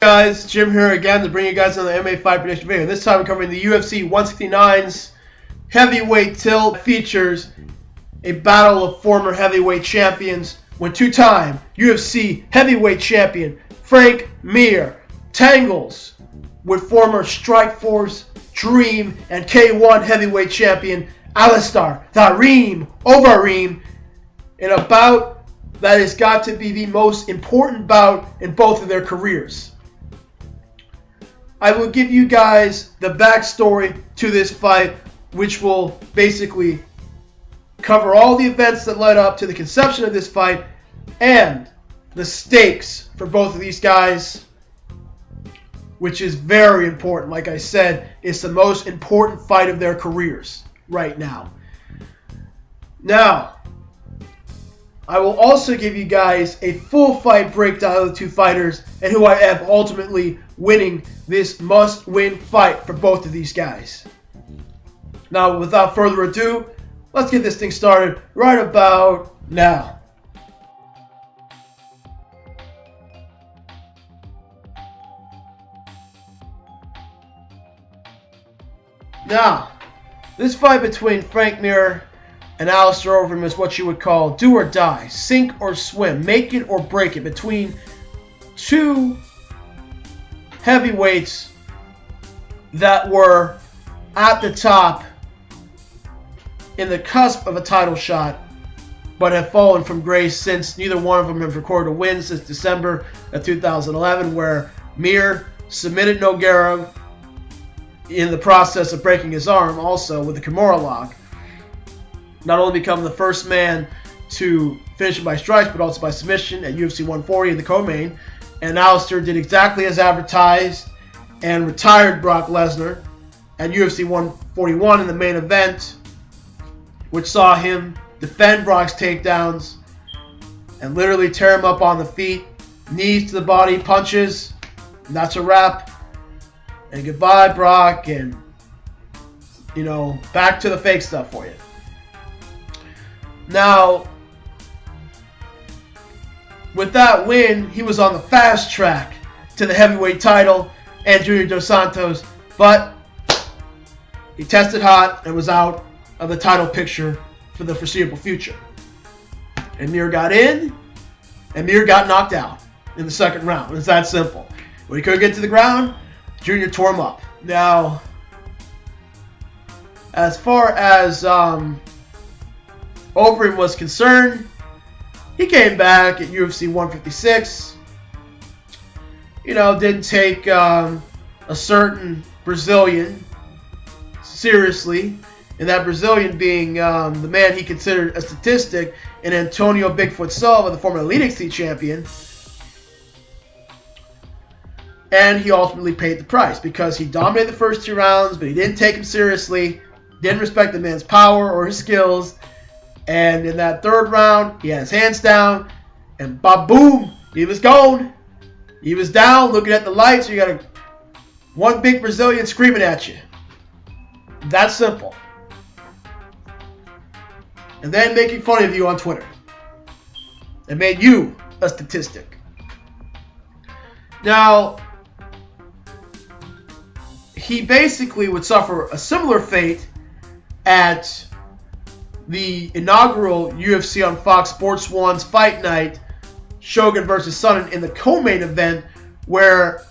Guys, Jim here again to bring you guys another MMA fight prediction video. This time we're covering the UFC 169's heavyweight tilt. Features a battle of former heavyweight champions when two-time UFC heavyweight champion Frank Mir tangles with former Strikeforce, Dream, and K1 heavyweight champion Alistair Overeem in a bout that has got to be the most important bout in both of their careers. I will give you guys the backstory to this fight, which will basically cover all the events that led up to the conception of this fight and the stakes for both of these guys, which is very important. Like I said, it's the most important fight of their careers right now. Now, I will also give you guys a full fight breakdown of the two fighters and who I have ultimately winning this must-win fight for both of these guys. Now, without further ado, let's get this thing started right about now. Now, this fight between Frank Mir and Alistair Overeem is what you would call do or die, sink or swim, make it or break it between two heavyweights that were at the top in the cusp of a title shot, but have fallen from grace since neither one of them have recorded a win since December of 2011, where Mir submitted Nogueira in the process of breaking his arm also with a Cormier lock. Not only become the first man to finish it by strikes, but also by submission at UFC 140 in the co-main. And Alistair did exactly as advertised and retired Brock Lesnar at UFC 141 in the main event, which saw him defend Brock's takedowns and literally tear him up on the feet, knees to the body, punches, and that's a wrap. And goodbye, Brock, and, you know, back to the fake stuff for you. Now, with that win, he was on the fast track to the heavyweight title and Junior Dos Santos, but he tested hot and was out of the title picture for the foreseeable future. And Mir got in, and Mir got knocked out in the second round. It's that simple. When he couldn't get to the ground, Junior tore him up. Now, as far as Overeem was concerned, he came back at UFC 156. You know, didn't take a certain Brazilian seriously, and that Brazilian being the man he considered a statistic in Antonio Bigfoot Silva, the former Elite XT champion. And he ultimately paid the price because he dominated the first two rounds, but he didn't take him seriously, didn't respect the man's power or his skills. And in that third round, he had his hands down, and ba-boom, he was gone. He was down, looking at the lights. You got one big Brazilian screaming at you. That simple. And then making fun of you on Twitter. It made you a statistic. Now, he basically would suffer a similar fate at the inaugural UFC on Fox Sports 1's Fight Night, Shogun vs. Sonnen, in the co-main event, where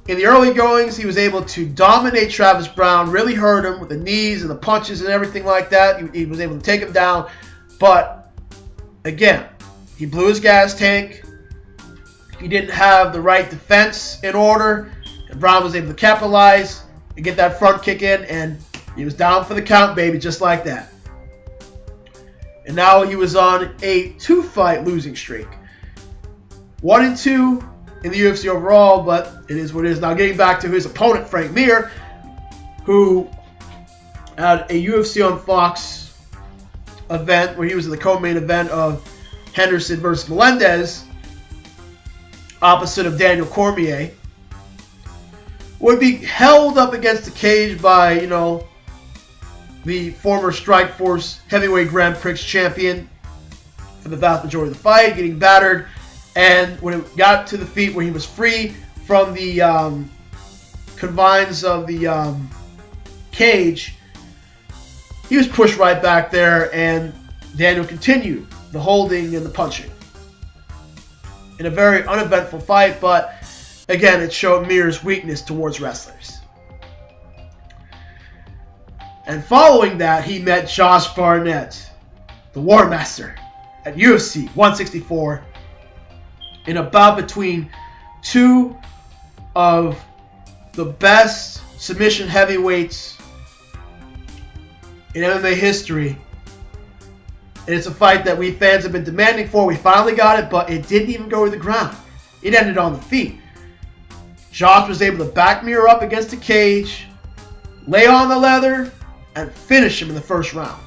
in the early goings he was able to dominate Travis Browne, really hurt him with the knees and the punches and everything like that. He was able to take him down, but again, he blew his gas tank. He didn't have the right defense in order, and Browne was able to capitalize and get that front kick in, and he was down for the count, baby, just like that. And now he was on a two-fight losing streak. 1-2 in the UFC overall, but it is what it is. Now getting back to his opponent, Frank Mir, who had a UFC on Fox event where he was in the co-main event of Henderson versus Melendez, opposite of Daniel Cormier, would be held up against the cage by, you know, the former Strikeforce heavyweight Grand Prix champion for the vast majority of the fight, getting battered. And when it got to the feet where he was free, from the confines of the cage, he was pushed right back there, and Daniel continued the holding and the punching in a very uneventful fight, but again, it showed Mir's weakness towards wrestlers. And following that, he met Josh Barnett, the War Master, at UFC 164 in a bout between two of the best submission heavyweights in MMA history. And it's a fight that we fans have been demanding for. We finally got it, but it didn't even go to the ground. It ended on the feet. Josh was able to back Mir up against the cage, lay on the leather, and finish him in the first round.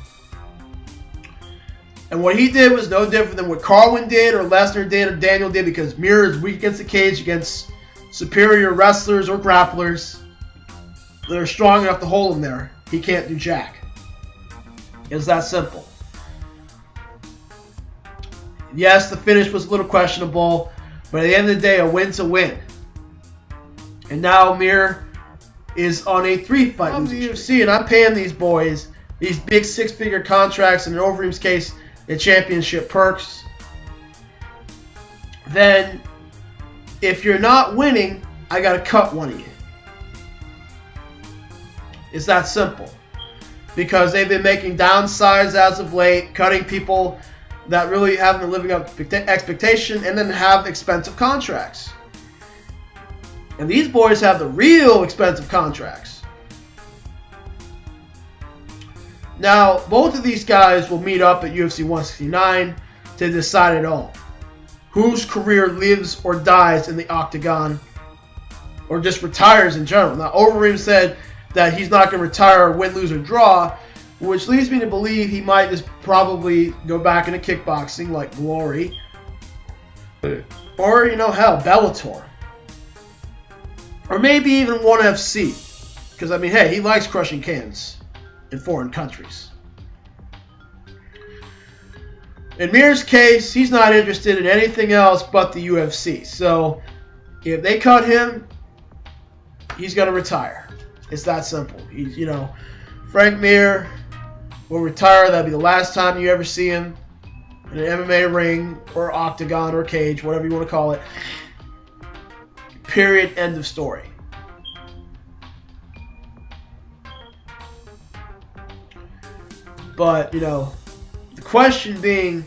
And what he did was no different than what Carwin did or Lesnar did or Daniel did, because Mir is weak against the cage against superior wrestlers or grapplers that are strong enough to hold him there. He can't do jack. It's that simple. Yes, the finish was a little questionable, but at the end of the day, a win's a win. And now Mir is on a 3-fight losing streak. UFC, and I'm paying these boys these big 6-figure contracts, and in Overeem's case, the championship perks. Then, if you're not winning, I gotta cut one of you. It's that simple. Because they've been making downsides as of late, cutting people that really haven't been living up to expectation, and then have expensive contracts. And these boys have the real expensive contracts. Now, both of these guys will meet up at UFC 169 to decide it all. Whose career lives or dies in the octagon, or just retires in general. Now, Overeem said that he's not going to retire, win, lose, or draw, which leads me to believe he might just probably go back into kickboxing like Glory. Or, you know, hell, Bellator. Or maybe even ONE FC. Because, I mean, hey, he likes crushing cans in foreign countries. In Mir's case, he's not interested in anything else but the UFC. So, if they cut him, he's going to retire. It's that simple. He's, you know, Frank Mir will retire. That'll be the last time you ever see him in an MMA ring or octagon or cage, whatever you want to call it. Period. End of story. But, you know, the question being,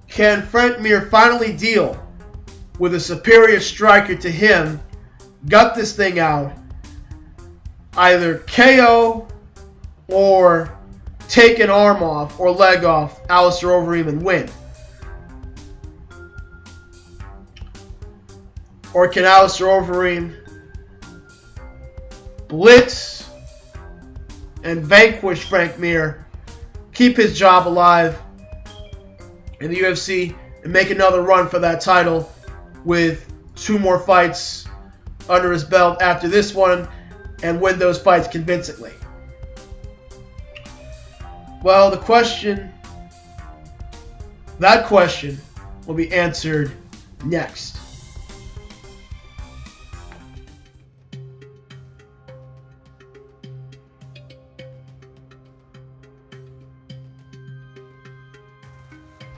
can Frank Mir finally deal with a superior striker to him, gut this thing out, either KO or take an arm off or leg off Alistair Overeem and win? Or can Alistair Overeem blitz and vanquish Frank Mir, keep his job alive in the UFC, and make another run for that title with 2 more fights under his belt after this one, and win those fights convincingly? Well, that question will be answered next.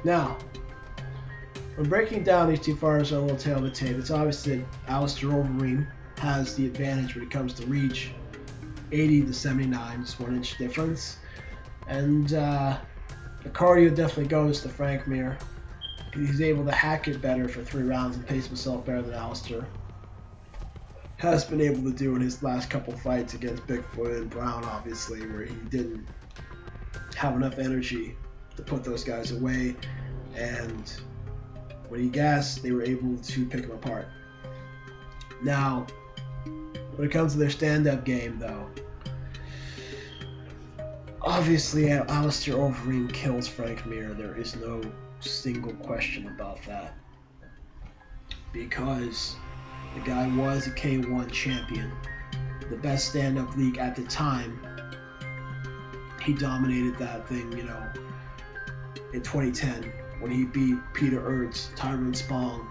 Now, when breaking down these two fighters on a little tail of the tape, it's obvious that Alistair Overeem has the advantage when it comes to reach. 80 to 79, just 1 inch difference. And the cardio definitely goes to Frank Mir. He's able to hack it better for 3 rounds and pace himself better than Alistair has been able to do in his last couple fights against Bigfoot and Browne, obviously, where he didn't have enough energy to put those guys away, and when he gassed, they were able to pick him apart. Now, when it comes to their stand-up game, though, obviously Alistair Overeem kills Frank Mir. There is no single question about that, because the guy was a K1 champion, the best stand-up league at the time. He dominated that thing, you know, in 2010 when he beat Peter Ertz, Tyrone Spong,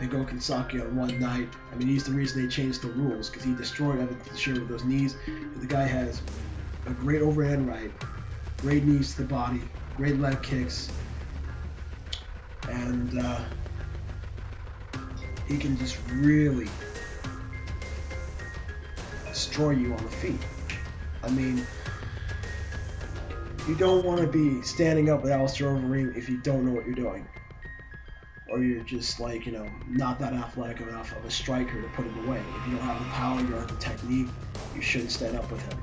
and go Kisaki on one night. I mean, he's the reason they changed the rules, because he destroyed Evan Share with those knees. The guy has a great overhand right, great knees to the body, great leg kicks, and he can just really destroy you on the feet. I mean, you don't want to be standing up with Alistair Overeem if you don't know what you're doing. Or you're just like, you know, not that athletic enough of a striker to put him away. If you don't have the power, you don't have the technique, you shouldn't stand up with him.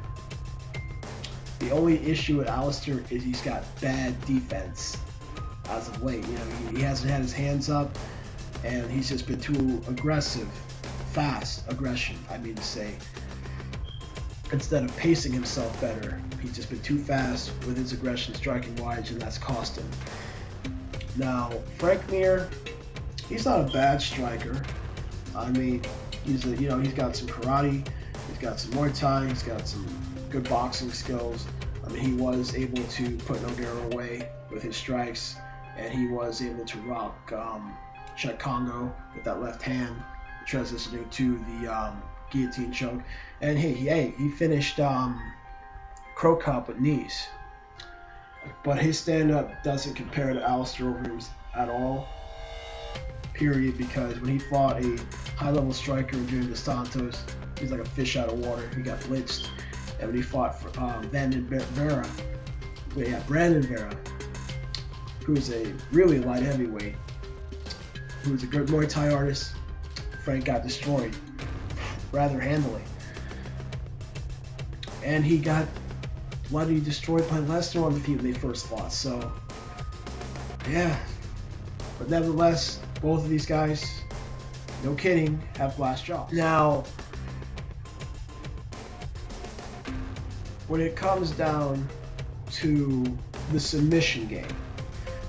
The only issue with Alistair is he's got bad defense as of late. You know, he hasn't had his hands up, and he's just been too aggressive, fast aggression, I mean to say. Instead of pacing himself better, he's just been too fast with his aggression, striking wide, and that's cost him. Now, Frank Mir, he's not a bad striker. I mean, he's got some karate, he's got some Muay Thai, he's got some good boxing skills. I mean, he was able to put Nogueira away with his strikes, and he was able to rock Czech Congo with that left hand, transitioning to the guillotine choke. And he finished Crow Cup with knees. But his stand-up doesn't compare to Alistair Overeem's at all, period, because when he fought a high-level striker in Junior Dos Santos, he's like a fish out of water. He got blitzed. And when he fought for Brandon Vera, who's a really light heavyweight, who's a good Muay Thai artist, Frank got destroyed rather handily. And he got bloody destroyed by Lesnar on the feet when they first fought. So, yeah. But nevertheless, both of these guys, no kidding, have glass jaws. Now, when it comes down to the submission game,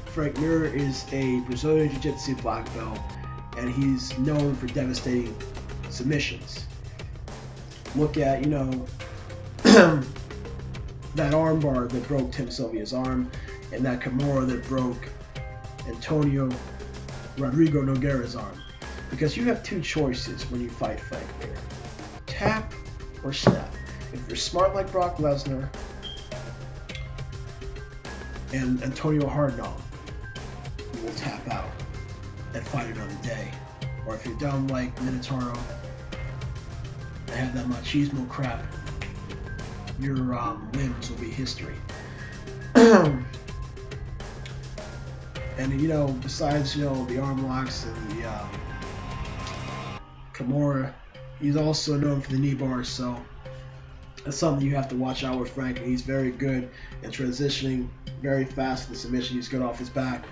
Frank Mir is a Brazilian Jiu-Jitsu black belt, and he's known for devastating submissions. Look at, you know, that armbar that broke Tim Sylvia's arm, and that Kimura that broke Rodrigo Nogueira's arm. Because you have two choices when you fight Frank Mir: tap or snap. If you're smart like Brock Lesnar and Antonio Hardnall, you will tap out and fight another day. Or if you're dumb like Minotauro and have that machismo crap, your limbs will be history. And, you know, besides, you know, the arm locks and the Kimura, he's also known for the knee bars, so that's something you have to watch out with Frank. And he's very good in transitioning very fast in the submission. He's good off his back.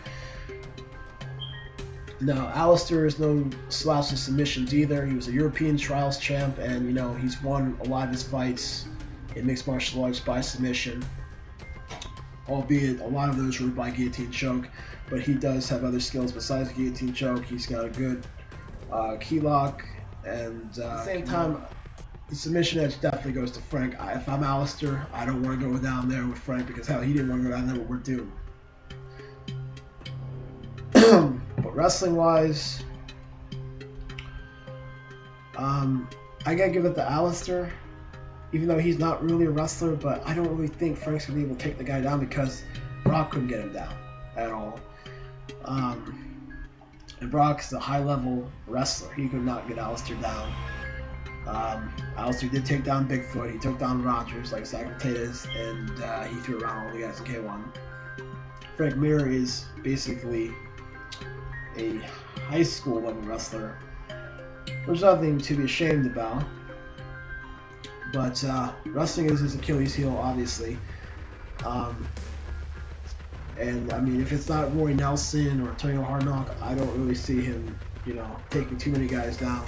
Now, Alistair is no slouch in submissions either. He was a European trials champ, and, you know, he's won a lot of his fights in mixed martial arts by submission, albeit a lot of those were by guillotine choke. But he does have other skills besides the guillotine choke. He's got a good key lock, and at the same time, the submission edge definitely goes to Frank. If I'm Alistair, I don't want to go down there with Frank, because hell, he didn't want to go down there with Werdum. But wrestling-wise, I gotta give it to Alistair, even though he's not really a wrestler. But I don't really think Frank's gonna be able to take the guy down, because Brock couldn't get him down at all. And Brock's a high-level wrestler. He could not get Alistair down. Alistair did take down Bigfoot. He took down Rogers like sack potatoes, and he threw around all the guys in K1. Frank Mir is basically a high school level wrestler. There's nothing to be ashamed about. But wrestling is his Achilles heel, obviously. And I mean, if it's not Roy Nelson or Antonio Hardnall, I don't really see him, you know, taking too many guys down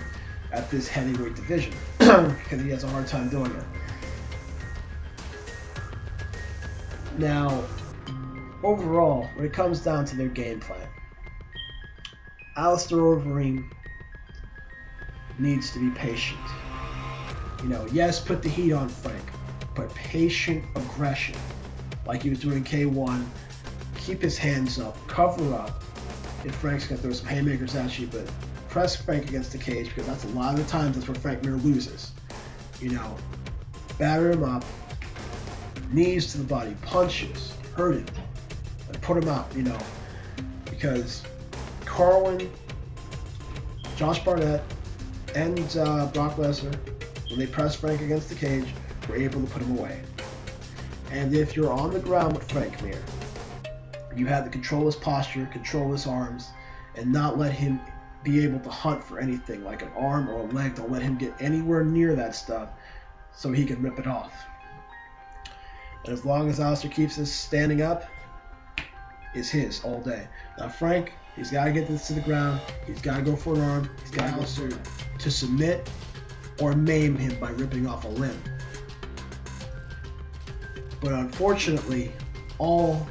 at this heavyweight division, because he has a hard time doing it. Now, overall, when it comes down to their game plan, Alistair Overeem needs to be patient. You know, yes, put the heat on Frank, but patient aggression, like he was doing in K1. Keep his hands up, cover up. If Frank's gonna throw some haymakers at you, but press Frank against the cage, because that's a lot of the times that's where Frank Mir loses. You know, batter him up, knees to the body, punches, hurt him, and put him out, you know, because Carwin, Josh Barnett, and Brock Lesnar, when they pressed Frank against the cage, were able to put him away. And if you're on the ground with Frank Mir, you have to control his posture, control his arms, and not let him be able to hunt for anything like an arm or a leg. Don't let him get anywhere near that stuff so he can rip it off. And as long as Alistair keeps this standing up, it's his all day. Now Frank, he's got to get this to the ground. He's got to go for an arm. He's got to go to submit or maim him by ripping off a limb. But unfortunately, all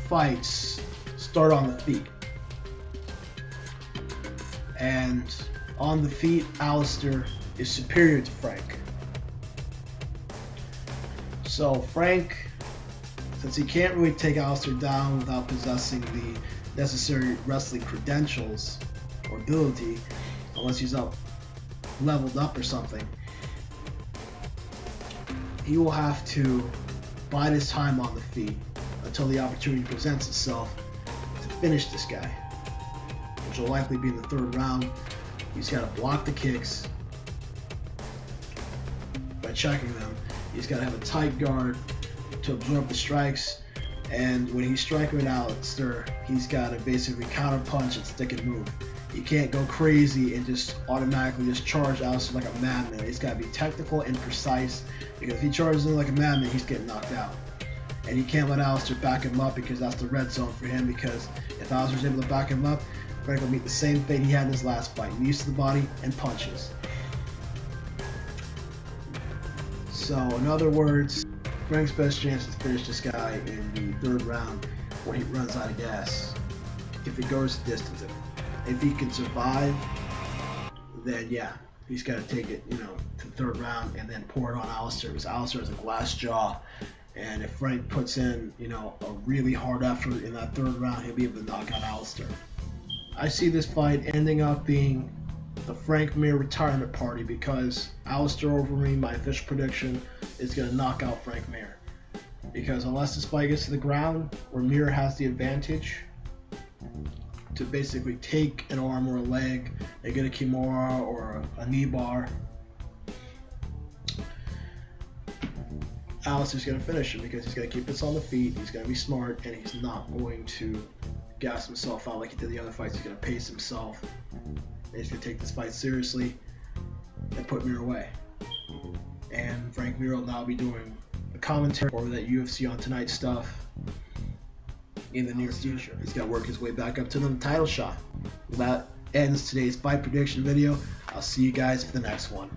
fights start on the feet. And on the feet, Alistair is superior to Frank. So Frank, since he can't really take Alistair down without possessing the necessary wrestling credentials or ability, unless he's leveled up or something, he will have to bide his time on the feet until the opportunity presents itself to finish this guy, which will likely be in the third round. He's got to block the kicks by checking them. He's got to have a tight guard to absorb the strikes, and when he's striking with Alistair, he's got to basically counter punch and stick and move. He can't go crazy and just automatically just charge Alistair like a madman. He's got to be technical and precise, because if he charges him like a madman, he's getting knocked out. And he can't let Alistair back him up, because that's the red zone for him, because if Alistair's able to back him up, Frank will meet the same fate he had in his last fight. Knees to the body and punches. So in other words, Frank's best chance is to finish this guy in the third round when he runs out of gas, if it goes the distance. If he can survive, then yeah, he's got to take it, you know, to the third round and then pour it on Alistair, because Alistair has a glass jaw. And if Frank puts in, you know, a really hard effort in that third round, he'll be able to knock out Alistair. I see this fight ending up being the Frank Mir retirement party, because Alistair Overeem, my official prediction, is going to knock out Frank Mir. Because unless this fight gets to the ground where Mir has the advantage to basically take an arm or a leg and get a Kimura or a knee bar, Alistair's going to finish him, because he's going to keep this on the feet, he's going to be smart, and he's not going to gas himself out like he did the other fights. He's going to pace himself, and he's going to take this fight seriously and put Mir away. And Frank Mir will now be doing a commentary for that UFC on Tonight stuff in the near future. He's got to work his way back up to the title shot. Well, that ends today's fight prediction video. I'll see you guys for the next one.